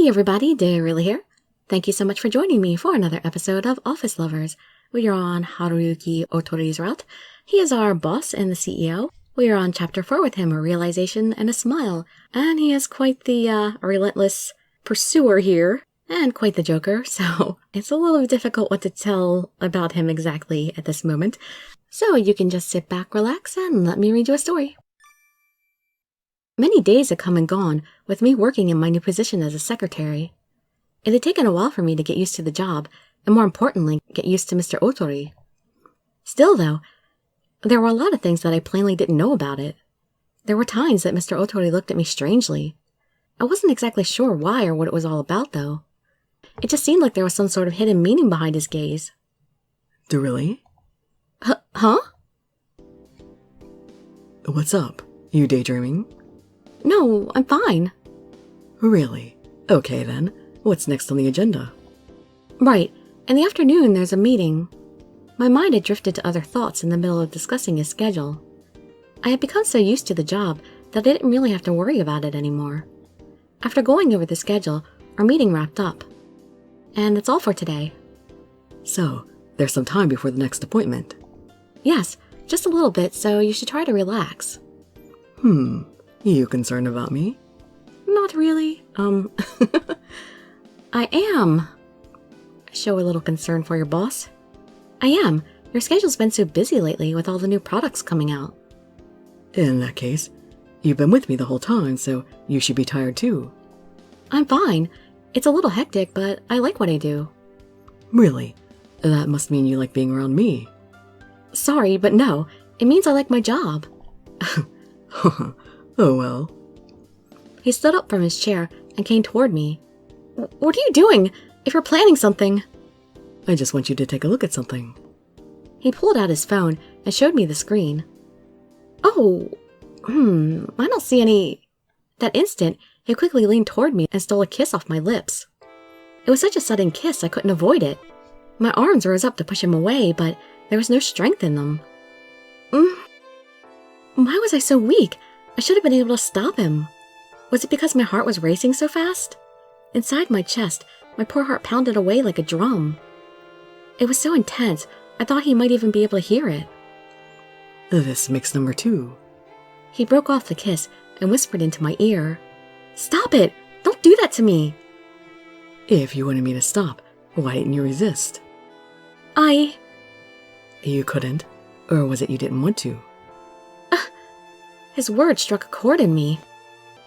Hey everybody, Dirili here. Thank you so much for joining me for another episode of Office Lovers. We are on Haruyuki Otori's route. He is our boss and the CEO. We are on chapter 4 with him, a realization and a smile. And he is quite the relentless pursuer here, and quite the joker, so it's a little difficult what to tell about him exactly at this moment. So you can just sit back, relax, and let me read you a story. Many days had come and gone with me working in my new position as a secretary. It had taken a while for me to get used to the job, and more importantly, get used to Mr. Otori. Still, though, there were a lot of things that I plainly didn't know about it. There were times that Mr. Otori looked at me strangely. I wasn't exactly sure why or what it was all about, though. It just seemed like there was some sort of hidden meaning behind his gaze. Dirili? Huh? What's up? You daydreaming? No, I'm fine. Really? Okay then. What's next on the agenda? Right. In the afternoon, there's a meeting. My mind had drifted to other thoughts in the middle of discussing his schedule. I had become so used to the job that I didn't really have to worry about it anymore. After going over the schedule, our meeting wrapped up. And that's all for today. So, there's some time before the next appointment. Yes, just a little bit, so you should try to relax. You concerned about me? Not really. I am. Show a little concern for your boss. I am. Your schedule's been so busy lately with all the new products coming out. In that case, you've been with me the whole time, so you should be tired too. I'm fine. It's a little hectic, but I like what I do. Really? That must mean you like being around me. Sorry, but no. It means I like my job. Oh well. He stood up from his chair and came toward me. What are you doing? If you're planning something... I just want you to take a look at something. He pulled out his phone and showed me the screen. Oh, I don't see any... That instant, he quickly leaned toward me and stole a kiss off my lips. It was such a sudden kiss I couldn't avoid it. My arms rose up to push him away, but there was no strength in them. Why was I so weak? I should have been able to stop him. Was it because my heart was racing so fast? Inside my chest, my poor heart pounded away like a drum. It was so intense, I thought he might even be able to hear it. This makes number 2. He broke off the kiss and whispered into my ear. Stop it! Don't do that to me! If you wanted me to stop, why didn't you resist? You couldn't? Or was it you didn't want to? His words struck a chord in me.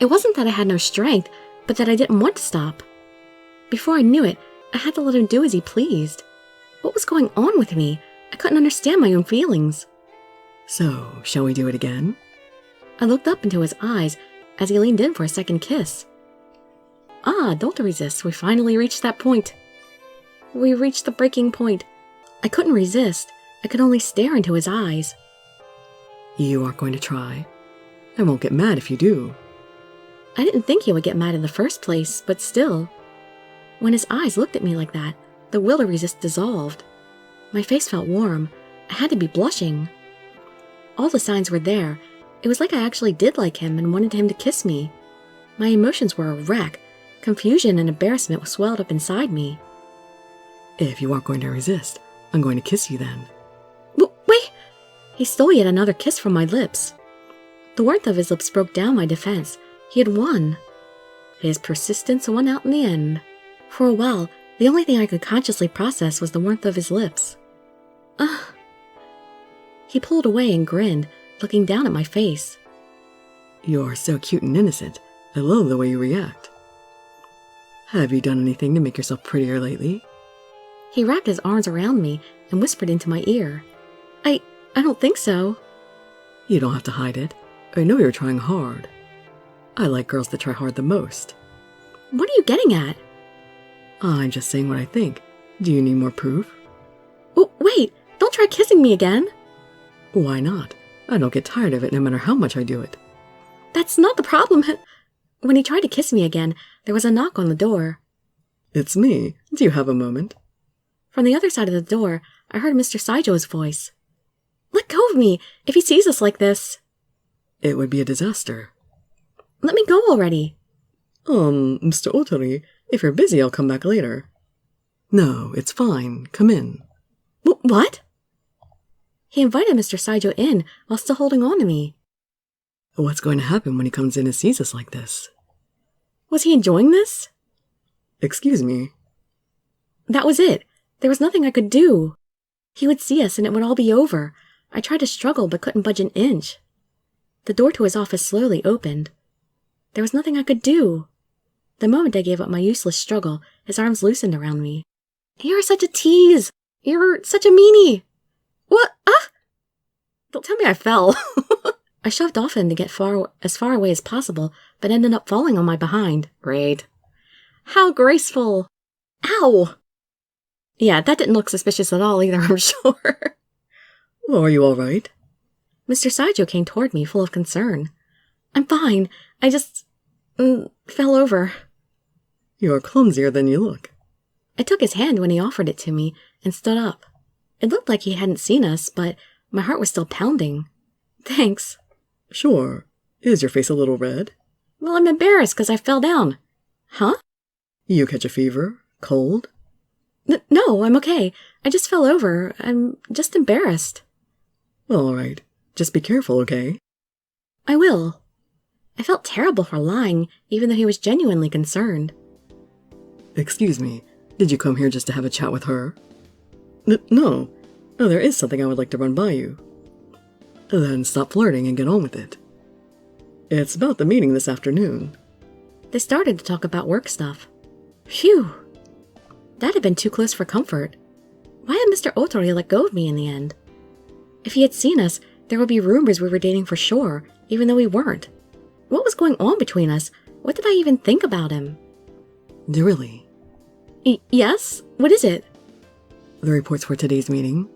It wasn't that I had no strength, but that I didn't want to stop. Before I knew it, I had to let him do as he pleased. What was going on with me? I couldn't understand my own feelings. So, shall we do it again? I looked up into his eyes as he leaned in for a second kiss. Don't resist. We finally reached that point. We reached the breaking point. I couldn't resist. I could only stare into his eyes. You aren't going to try? I won't get mad if you do. I didn't think he would get mad in the first place, but still. When his eyes looked at me like that, the will to resist dissolved. My face felt warm. I had to be blushing. All the signs were there. It was like I actually did like him and wanted him to kiss me. My emotions were a wreck. Confusion and embarrassment swelled up inside me. If you aren't going to resist, I'm going to kiss you then. Wait! He stole yet another kiss from my lips. The warmth of his lips broke down my defense. He had won. His persistence won out in the end. For a while, the only thing I could consciously process was the warmth of his lips. He pulled away and grinned, looking down at my face. You're so cute and innocent. I love the way you react. Have you done anything to make yourself prettier lately? He wrapped his arms around me and whispered into my ear. I don't think so. You don't have to hide it. I know you're trying hard. I like girls that try hard the most. What are you getting at? I'm just saying what I think. Do you need more proof? Wait! Don't try kissing me again! Why not? I don't get tired of it no matter how much I do it. That's not the problem. When he tried to kiss me again, there was a knock on the door. It's me. Do you have a moment? From the other side of the door, I heard Mr. Saijo's voice. Let go of me, if he sees us like this. It would be a disaster. Let me go already. Mr. Otori, if you're busy, I'll come back later. No, it's fine. Come in. What? He invited Mr. Saijo in while still holding on to me. What's going to happen when he comes in and sees us like this? Was he enjoying this? Excuse me. That was it. There was nothing I could do. He would see us and it would all be over. I tried to struggle but couldn't budge an inch. The door to his office slowly opened. There was nothing I could do. The moment I gave up my useless struggle, his arms loosened around me. You're such a tease. You're such a meanie. What? Ah! Don't tell me I fell. I shoved off him to get as far away as possible, but ended up falling on my behind. Great. How graceful. Ow! Yeah, that didn't look suspicious at all either, I'm sure. Well, are you all right? Mr. Saijo came toward me, full of concern. I'm fine. I just fell over. You're clumsier than you look. I took his hand when he offered it to me and stood up. It looked like he hadn't seen us, but my heart was still pounding. Thanks. Sure. Is your face a little red? Well, I'm embarrassed because I fell down. Huh? You catch a fever? Cold? No, I'm okay. I just fell over. I'm just embarrassed. All right. Just be careful, okay? I will. I felt terrible for lying, even though he was genuinely concerned. Excuse me. Did you come here just to have a chat with her? No. Oh, there is something I would like to run by you. Then stop flirting and get on with it. It's about the meeting this afternoon. They started to talk about work stuff. Phew. That had been too close for comfort. Why had Mr. Otori let go of me in the end? If he had seen us, there would be rumors we were dating for sure, even though we weren't. What was going on between us? What did I even think about him? Dirili. Yes? What is it? The reports for today's meeting.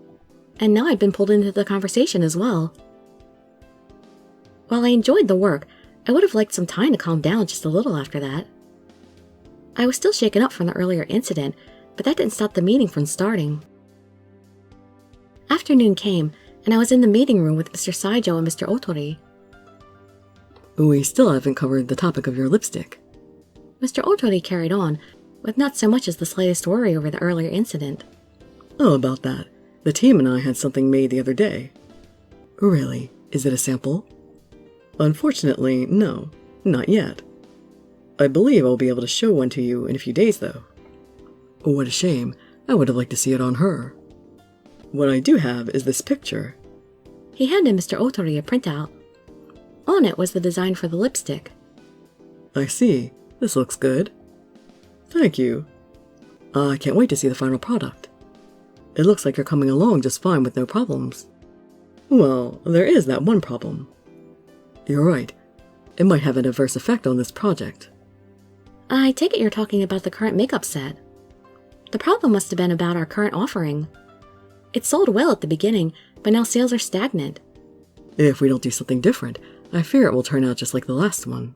And now I'd been pulled into the conversation as well. While I enjoyed the work, I would have liked some time to calm down just a little after that. I was still shaken up from the earlier incident, but that didn't stop the meeting from starting. Afternoon came, and I was in the meeting room with Mr. Saijo and Mr. Otori. We still haven't covered the topic of your lipstick. Mr. Otori carried on, with not so much as the slightest worry over the earlier incident. Oh, about that. The team and I had something made the other day. Really? Is it a sample? Unfortunately, no. Not yet. I believe I'll be able to show one to you in a few days, though. What a shame. I would have liked to see it on her. What I do have is this picture. He handed Mr. Otori a printout. On it was the design for the lipstick. I see. This looks good. Thank you. I can't wait to see the final product. It looks like you're coming along just fine with no problems. Well, there is that one problem. You're right. It might have an adverse effect on this project. I take it you're talking about the current makeup set. The problem must have been about our current offering. It sold well at the beginning, but now sales are stagnant. If we don't do something different, I fear it will turn out just like the last one.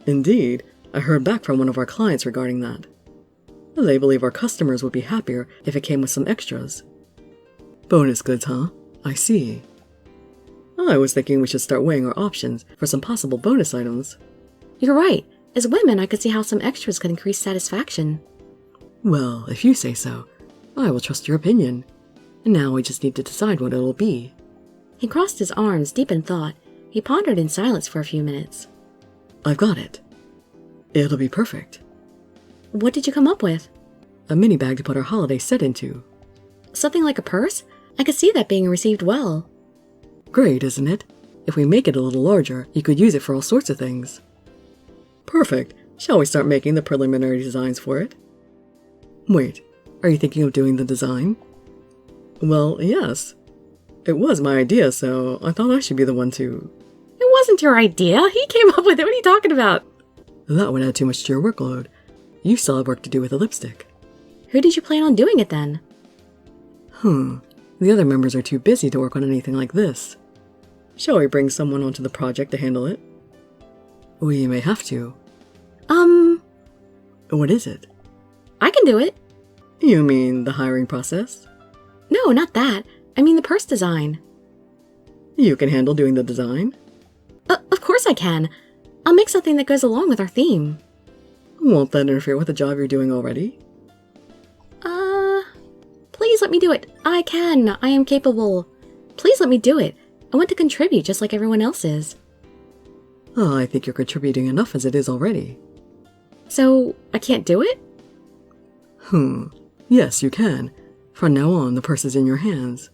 Indeed, I heard back from one of our clients regarding that. They believe our customers would be happier if it came with some extras. Bonus goods, huh? I see. I was thinking we should start weighing our options for some possible bonus items. You're right. As women, I could see how some extras could increase satisfaction. Well, if you say so, I will trust your opinion. Now we just need to decide what it'll be. He crossed his arms, deep in thought. He pondered in silence for a few minutes. I've got it. It'll be perfect. What did you come up with? A mini bag to put our holiday set into. Something like a purse? I could see that being received well. Great, isn't it? If we make it a little larger, you could use it for all sorts of things. Perfect. Shall we start making the preliminary designs for it? Wait, are you thinking of doing the design? Well, yes. It was my idea, so I thought I should be the one to... It wasn't your idea. He came up with it. What are you talking about? That would add too much to your workload. You still have work to do with the lipstick. Who did you plan on doing it then? The other members are too busy to work on anything like this. Shall we bring someone onto the project to handle it? We may have to. What is it? I can do it. You mean the hiring process? No, not that. I mean the purse design. You can handle doing the design? Of course I can. I'll make something that goes along with our theme. Won't that interfere with the job you're doing already? Please let me do it. I can. I am capable. Please let me do it. I want to contribute just like everyone else is. Oh, I think you're contributing enough as it is already. So, I can't do it? Yes, you can. From now on, the purse is in your hands.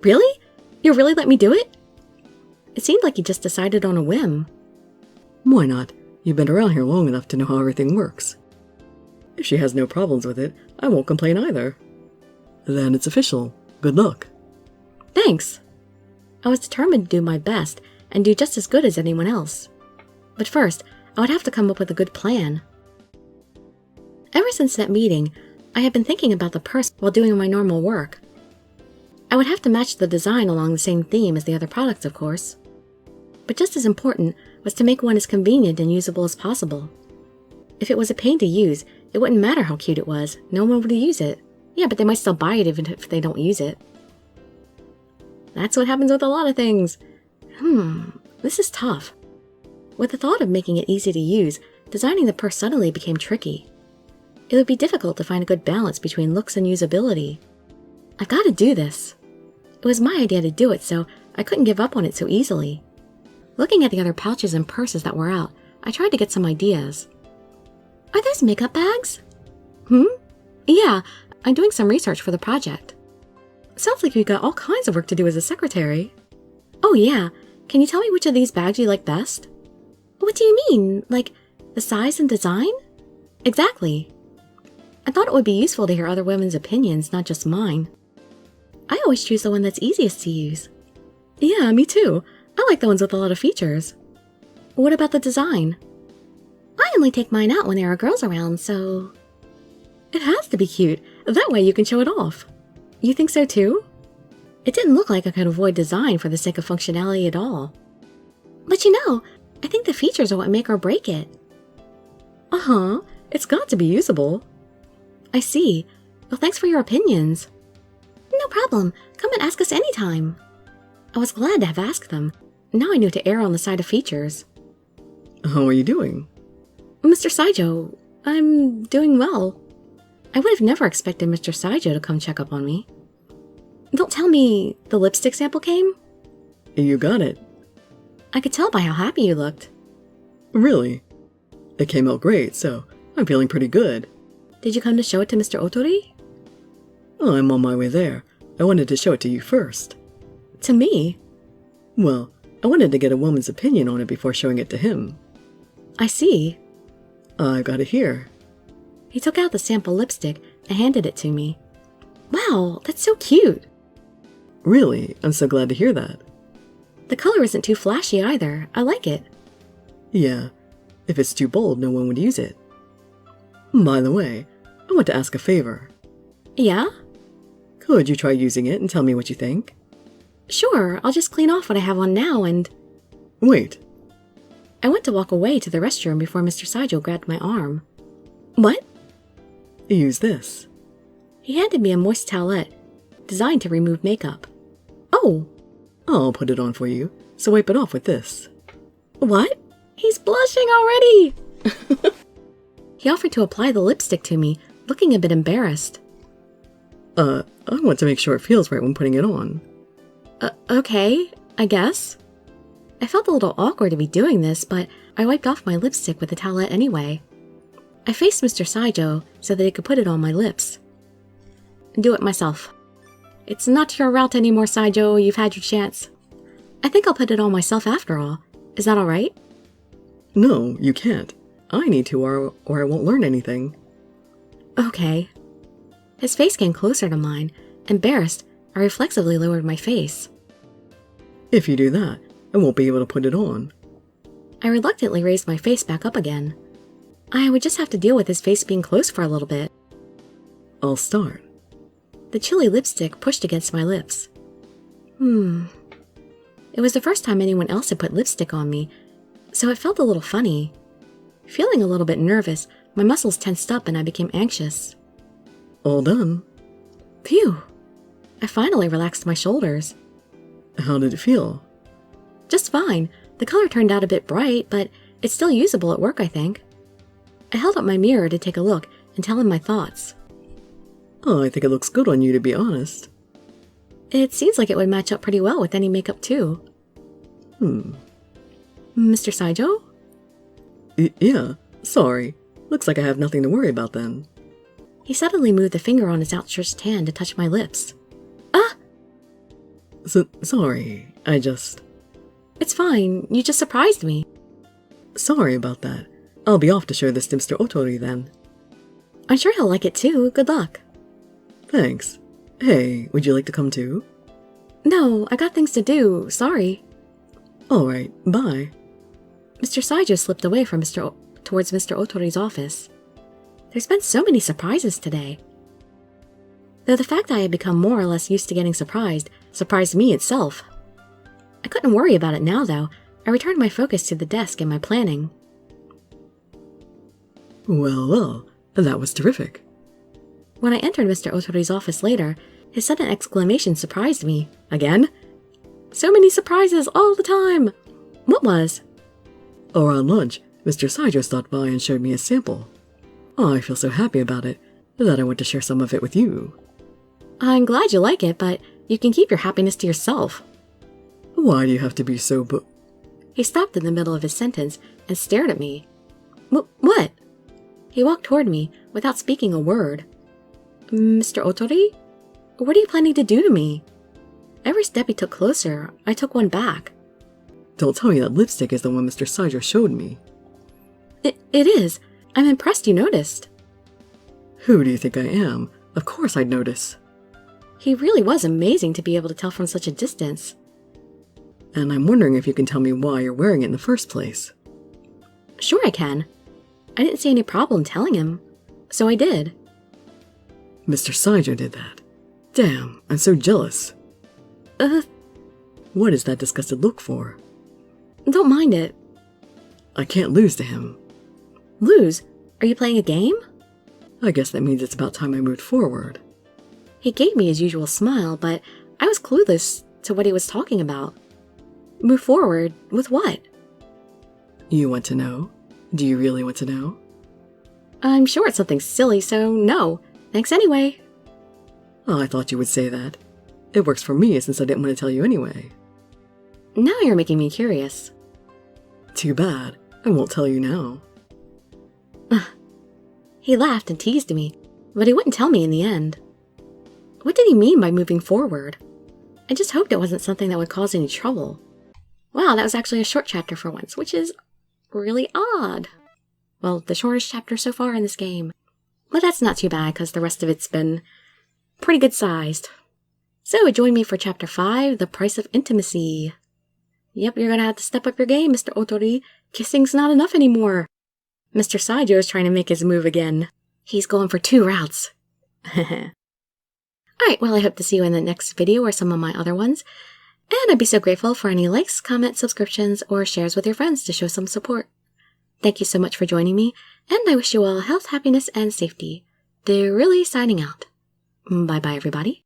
Really? You really let me do it? It seemed like you just decided on a whim. Why not? You've been around here long enough to know how everything works. If she has no problems with it, I won't complain either. Then it's official. Good luck. Thanks. I was determined to do my best and do just as good as anyone else. But first, I would have to come up with a good plan. Ever since that meeting, I have been thinking about the purse while doing my normal work. I would have to match the design along the same theme as the other products, of course. But just as important was to make one as convenient and usable as possible. If it was a pain to use, it wouldn't matter how cute it was. No one would use it. Yeah, but they might still buy it even if they don't use it. That's what happens with a lot of things. This is tough. With the thought of making it easy to use, designing the purse suddenly became tricky. It would be difficult to find a good balance between looks and usability. I've got to do this. It was my idea to do it, so I couldn't give up on it so easily. Looking at the other pouches and purses that were out, I tried to get some ideas. Are those makeup bags? Yeah, I'm doing some research for the project. Sounds like you've got all kinds of work to do as a secretary. Oh yeah, can you tell me which of these bags you like best? What do you mean? Like, the size and design? Exactly. I thought it would be useful to hear other women's opinions, not just mine. I always choose the one that's easiest to use. Yeah, me too. I like the ones with a lot of features. What about the design? I only take mine out when there are girls around, so... It has to be cute. That way you can show it off. You think so too? It didn't look like I could avoid design for the sake of functionality at all. But you know, I think the features are what make or break it. It's got to be usable. I see. Well, thanks for your opinions. No problem. Come and ask us anytime. I was glad to have asked them. Now I knew to err on the side of features. How are you doing? Mr. Saijo, I'm doing well. I would have never expected Mr. Saijo to come check up on me. Don't tell me the lipstick sample came? You got it. I could tell by how happy you looked. Really? It came out great, so I'm feeling pretty good. Did you come to show it to Mr. Otori? Oh, I'm on my way there. I wanted to show it to you first. To me? Well, I wanted to get a woman's opinion on it before showing it to him. I see. I got it here. He took out the sample lipstick and handed it to me. Wow, that's so cute. Really? I'm so glad to hear that. The color isn't too flashy either. I like it. Yeah, if it's too bold, no one would use it. By the way, I want to ask a favor. Yeah? Could you try using it and tell me what you think? Sure, I'll just clean off what I have on now and... Wait. I went to walk away to the restroom before Mr. Saijo grabbed my arm. What? Use this. He handed me a moist towelette, designed to remove makeup. Oh! I'll put it on for you, so wipe it off with this. What? He's blushing already! He offered to apply the lipstick to me, looking a bit embarrassed. I want to make sure it feels right when putting it on. Okay, I guess. I felt a little awkward to be doing this, but I wiped off my lipstick with the towelette anyway. I faced Mr. Saijo so that he could put it on my lips. Do it myself. It's not your route anymore, Saijo. You've had your chance. I think I'll put it on myself after all. Is that alright? No, you can't. I need to or I won't learn anything. Okay. His face came closer to mine. Embarrassed, I reflexively lowered my face. If you do that, I won't be able to put it on. I reluctantly raised my face back up again. I would just have to deal with his face being closed for a little bit. I'll start. The chilly lipstick pushed against my lips. It was the first time anyone else had put lipstick on me, so it felt a little funny. Feeling a little bit nervous, my muscles tensed up and I became anxious. All done. Phew! I finally relaxed my shoulders. How did it feel? Just fine. The color turned out a bit bright, but it's still usable at work, I think. I held up my mirror to take a look and tell him my thoughts. Oh, I think it looks good on you, to be honest. It seems like it would match up pretty well with any makeup too. Mr. Saijo? Yeah, sorry. Looks like I have nothing to worry about then. He suddenly moved the finger on his outstretched hand to touch my lips. Ah! Sorry, I just... It's fine, you just surprised me. Sorry about that. I'll be off to show this to Mr. Otori then. I'm sure he'll like it too, good luck. Thanks. Hey, would you like to come too? No, I got things to do, sorry. Alright, bye. Mr. Saijo slipped away from towards Mr. Otori's office. There's been so many surprises today. Though the fact that I had become more or less used to getting surprised me itself. I couldn't worry about it now, though. I returned my focus to the desk and my planning. Well, that was terrific. When I entered Mr. Otori's office later, his sudden exclamation surprised me. Again? So many surprises all the time! What was? Around lunch, Mr. Saijo stopped by and showed me a sample. Oh, I feel so happy about it that I want to share some of it with you. I'm glad you like it, but you can keep your happiness to yourself. Why do you have to be so He stopped in the middle of his sentence and stared at me. What? He walked toward me without speaking a word. Mr. Otori? What are you planning to do to me? Every step he took closer, I took one back. Don't tell me that lipstick is the one Mr. Saijo showed me. It is. I'm impressed you noticed. Who do you think I am? Of course I'd notice. He really was amazing to be able to tell from such a distance. And I'm wondering if you can tell me why you're wearing it in the first place. Sure I can. I didn't see any problem telling him, so I did. Mr. Saijo did that. Damn, I'm so jealous. What is that disgusted look for? Don't mind it. I can't lose to him. Lose? Are you playing a game? I guess that means it's about time I moved forward. He gave me his usual smile, but I was clueless to what he was talking about. Move forward? With what? You want to know? Do you really want to know? I'm sure it's something silly, so no. Thanks anyway. Oh, I thought you would say that. It works for me since I didn't want to tell you anyway. Now you're making me curious. Too bad. I won't tell you now. He laughed and teased me, but he wouldn't tell me in the end. What did he mean by moving forward? I just hoped it wasn't something that would cause any trouble. Wow, that was actually a short chapter for once, which is really odd. Well, the shortest chapter so far in this game. But that's not too bad, because the rest of it's been pretty good sized. So join me for Chapter 5, The Price of Intimacy. Yep, you're gonna have to step up your game, Mr. Otori. Kissing's not enough anymore. Mr. Saijo is trying to make his move again. He's going for 2 routes. Alright, well, I hope to see you in the next video or some of my other ones. And I'd be so grateful for any likes, comments, subscriptions, or shares with your friends to show some support. Thank you so much for joining me, and I wish you all health, happiness, and safety. Dirili signing out. Bye-bye, everybody.